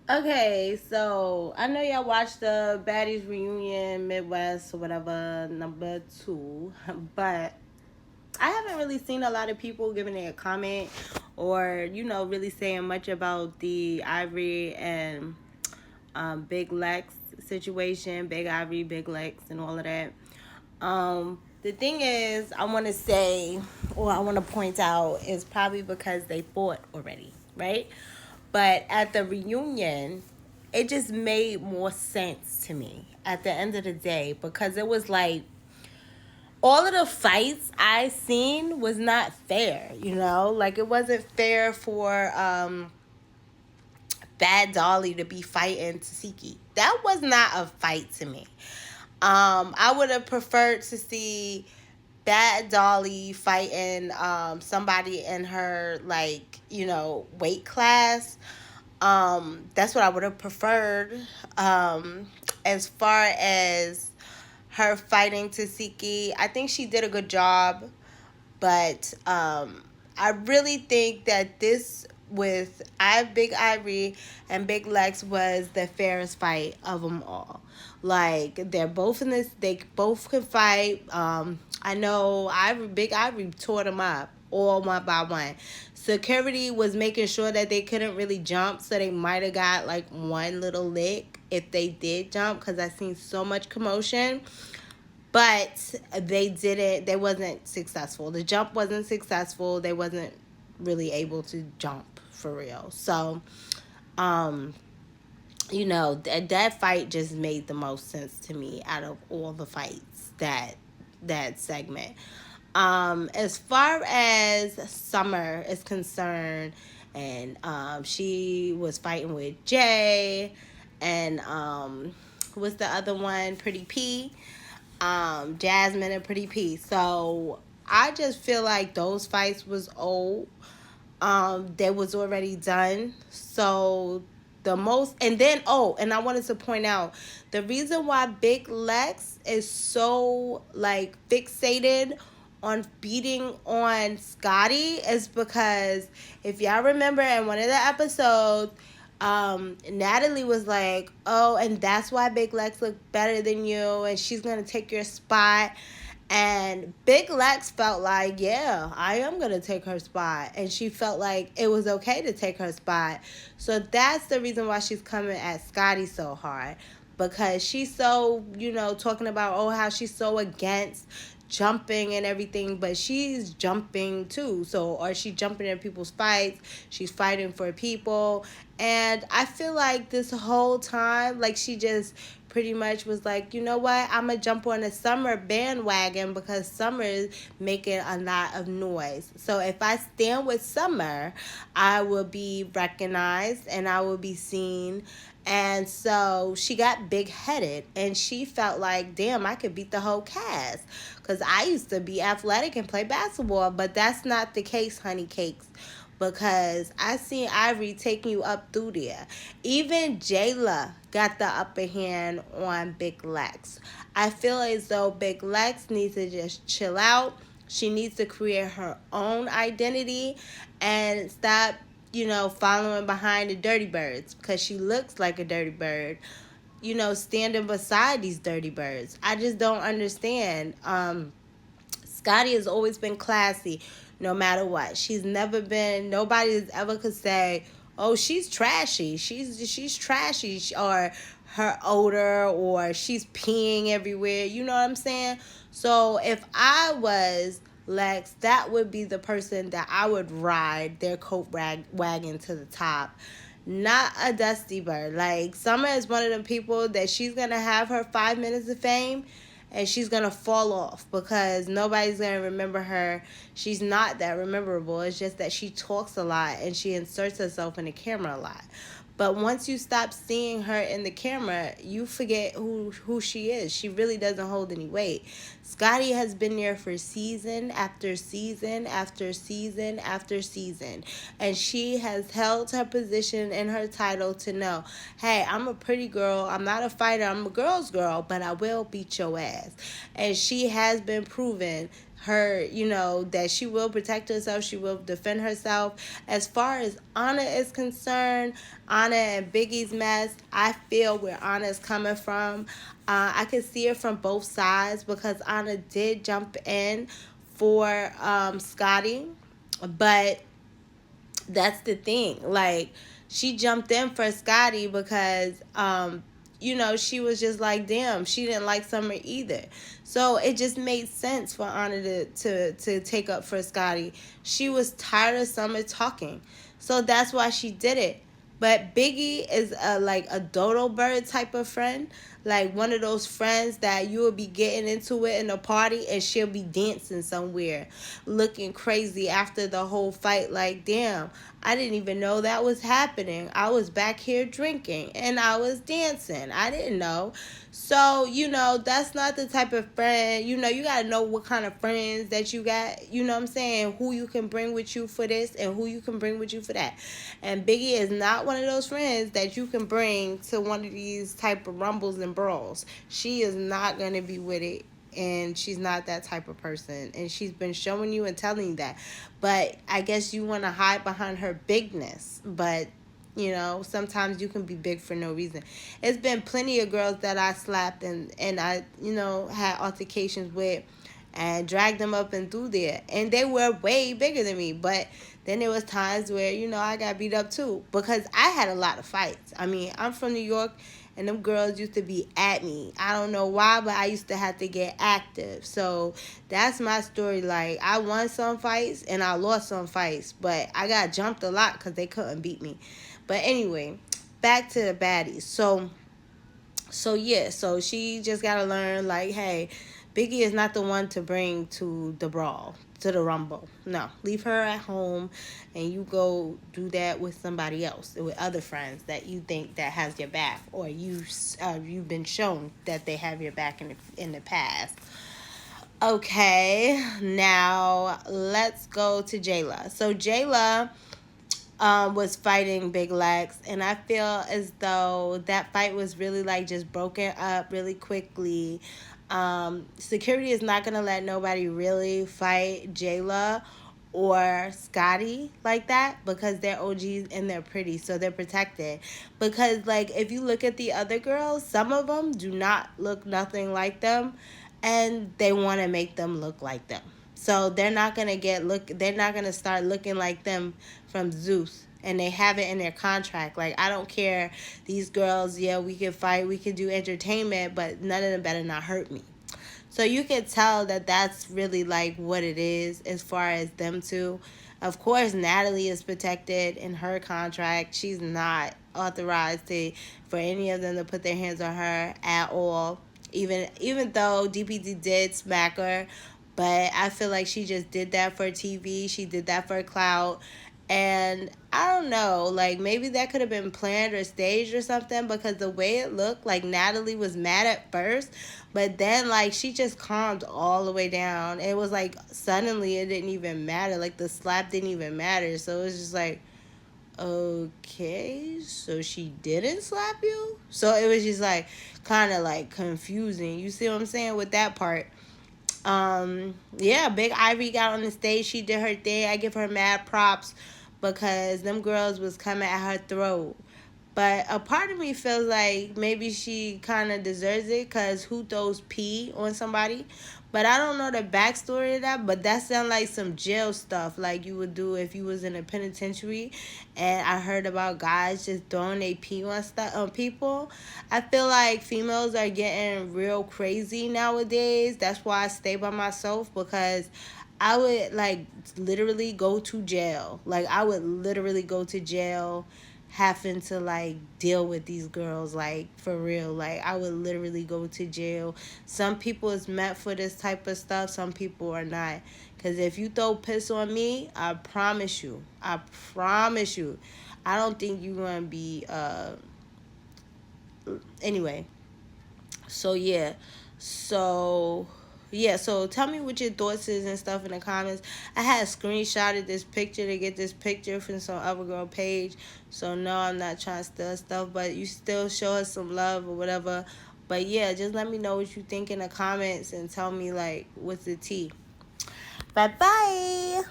Okay, so I know y'all watched the Baddies Reunion Midwest or whatever #2, but I haven't really seen a lot of people giving it a comment or really saying much about the Ivory and Big Lex situation, Big Ivory, Big Lex, and all of that. The thing is, I want to say, or I want to point out, is probably because they fought already, right? But at the reunion, it just made more sense to me at the end of the day because it was like all of the fights I seen was not fair, Like it wasn't fair for Bad Dolly to be fighting Tasiki. That was not a fight to me. I would have preferred to see Bad Dolly fighting somebody in her weight class. That's what I would have preferred. As far as her fighting Tasiki, I think she did a good job, but I really think that this with Big Ivory and Big Lex was the fairest fight of them all. Like they're both in this, they both can fight. I know Big Ivory tore them up all one by one. Security was making sure that they couldn't really jump, so they might have got like one little lick if they did jump, because I seen so much commotion, but they wasn't successful. The jump wasn't successful. They wasn't really able to jump for real. So um that fight just made the most sense to me out of all the fights, that segment. As far as Summer is concerned, and she was fighting with Jay, and what's the other one, Pretty P, Jasmine and Pretty P. So I just feel like those fights was old. That was already done. So the most, and then, and I wanted to point out the reason why Big Lex is so like fixated on beating on Scotty is because if y'all remember in one of the episodes, Natalie was like, "Oh, and that's why Big Lex looked better than you, and she's gonna take your spot." And Big Lex felt like, yeah, I am going to take her spot. And she felt like it was okay to take her spot. So that's the reason why she's coming at Scotty so hard. Because she's so, talking about, how she's so against jumping and everything, but she's jumping too. So, or she jumping in people's fights. She's fighting for people. And I feel like this whole time, like she just pretty much was like, you know what, I'm gonna jump on a Summer bandwagon because Summer is making a lot of noise. So if I stand with Summer, I will be recognized and I will be seen. And so she got big headed and she felt like, damn, I could beat the whole cast. Because I used to be athletic and play basketball, but that's not the case, honey cakes, because I seen Ivory taking you up through there. Even Jayla got the upper hand on Big Lex. I feel as though Big Lex needs to just chill out. She needs to create her own identity and stop, following behind the dirty birds, because she looks like a dirty bird, standing beside these dirty birds. I just don't understand. Scotty has always been classy no matter what. She's never been, nobody has ever could say, oh, she's trashy. She's trashy, or her odor, or she's peeing everywhere. You know what I'm saying? So if I was Lex, that would be the person that I would ride their coat wagon to the top. Not a Dusty Bird. Like, Summer is one of them people that she's going to have her 5 minutes of fame and she's going to fall off because nobody's going to remember her. She's not that rememberable. It's just that she talks a lot and she inserts herself in the camera a lot. But once you stop seeing her in the camera, you forget who she is. She really doesn't hold any weight. Scotty has been there for season after season after season after season. And she has held her position and her title to know, hey, I'm a pretty girl. I'm not a fighter. I'm a girl's girl, but I will beat your ass. And she has been proven her, that she will protect herself, she will defend herself. As far as Anna is concerned, Anna and Biggie's mess, I feel where Anna is coming from. I can see it from both sides because Anna did jump in for Scotty, but that's the thing. Like, she jumped in for Scotty because she was just like, damn, she didn't like Summer either. So it just made sense for Anna to take up for Scotty. She was tired of Summer talking. So that's why she did it. But Biggie is like a dodo bird type of friend, like one of those friends that you will be getting into it in a party and she'll be dancing somewhere, looking crazy after the whole fight. Like, damn, I didn't even know that was happening. I was back here drinking and I was dancing. I didn't know. So, that's not the type of friend, you got to know what kind of friends that you got, you know what I'm saying? Who you can bring with you for this and who you can bring with you for that. And Biggie is not one of those friends that you can bring to one of these type of rumbles and brawls. She is not going to be with it. And she's not that type of person. And she's been showing you and telling you that. But I guess you want to hide behind her bigness. But sometimes you can be big for no reason. It's been plenty of girls that I slapped and I, had altercations with and dragged them up and through there. And they were way bigger than me. But then there was times where, I got beat up too. Because I had a lot of fights. I mean, I'm from New York and them girls used to be at me. I don't know why, but I used to have to get active. So that's my story. Like, I won some fights and I lost some fights. But I got jumped a lot because they couldn't beat me. But anyway, back to the baddies. So she just gotta learn, like, hey, Biggie is not the one to bring to the brawl, to the rumble. No, leave her at home, and you go do that with somebody else, with other friends that you think that has your back, or you've been shown that they have your back in the past. Okay, now let's go to Jayla. So Jayla was fighting Big Lex, and I feel as though that fight was really like just broken up really quickly. Security is not gonna let nobody really fight Jayla or Scotty like that because they're OGs and they're pretty, so they're protected. Because like if you look at the other girls, some of them do not look nothing like them, and they want to make them look like them. So they're not gonna they're not gonna start looking like them from Zeus. And they have it in their contract. Like, I don't care. These girls, yeah, we can fight, we can do entertainment, but none of them better not hurt me. So you can tell that that's really like what it is as far as them two. Of course, Natalie is protected in her contract. She's not authorized for any of them to put their hands on her at all. Even though DPD did smack her, but I feel like she just did that for TV. She did that for clout. And I don't know, like maybe that could have been planned or staged or something because the way it looked, like Natalie was mad at first, but then like she just calmed all the way down. It was like suddenly it didn't even matter. Like the slap didn't even matter. So it was just like, okay, so she didn't slap you? So it was just like kind of like confusing. You see what I'm saying with that part? Yeah, Big Ivy got on the stage. She did her thing. I give her mad props because them girls was coming at her throat. But a part of me feels like maybe she kind of deserves it because who throws pee on somebody? But I don't know the backstory of that. But that sounds like some jail stuff like you would do if you was in a penitentiary. And I heard about guys just throwing their pee on stuff on people. I feel like females are getting real crazy nowadays. That's why I stay by myself because I would like literally go to jail. Like I would literally go to jail having to like deal with these girls, like for real. Like I would literally go to jail. Some people is meant for this type of stuff, some people are not. Because if you throw piss on me, I promise you, I don't think you're gonna be anyway. So yeah. So yeah, so tell me what your thoughts is and stuff in the comments. I had screenshotted this picture to get this picture from some other girl page. So no, I'm not trying to steal stuff, but you still show us some love or whatever. But yeah, just let me know what you think in the comments and tell me like what's the tea. Bye bye.